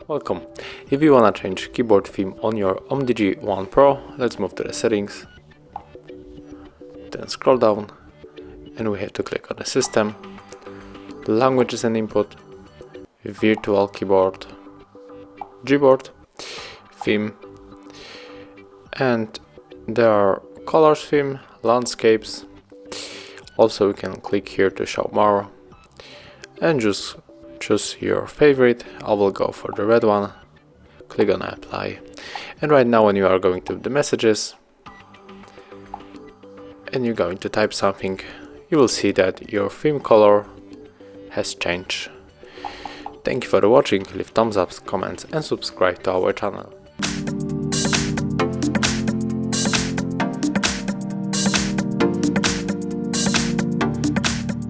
Welcome. If you wanna change keyboard theme on your UMIDIGI One Pro, let's move to the settings, then scroll down, and we have to click on the system, languages and input, virtual keyboard, Gboard, theme, and there are colors theme, landscapes. Also, you can click here to show more, and just choose your favorite. I will go for the red one. Click on apply, and right now when you are going to the messages and you're going to type something, you will see that your theme color has changed. Thank you for watching. Leave thumbs up, comments and subscribe to our channel.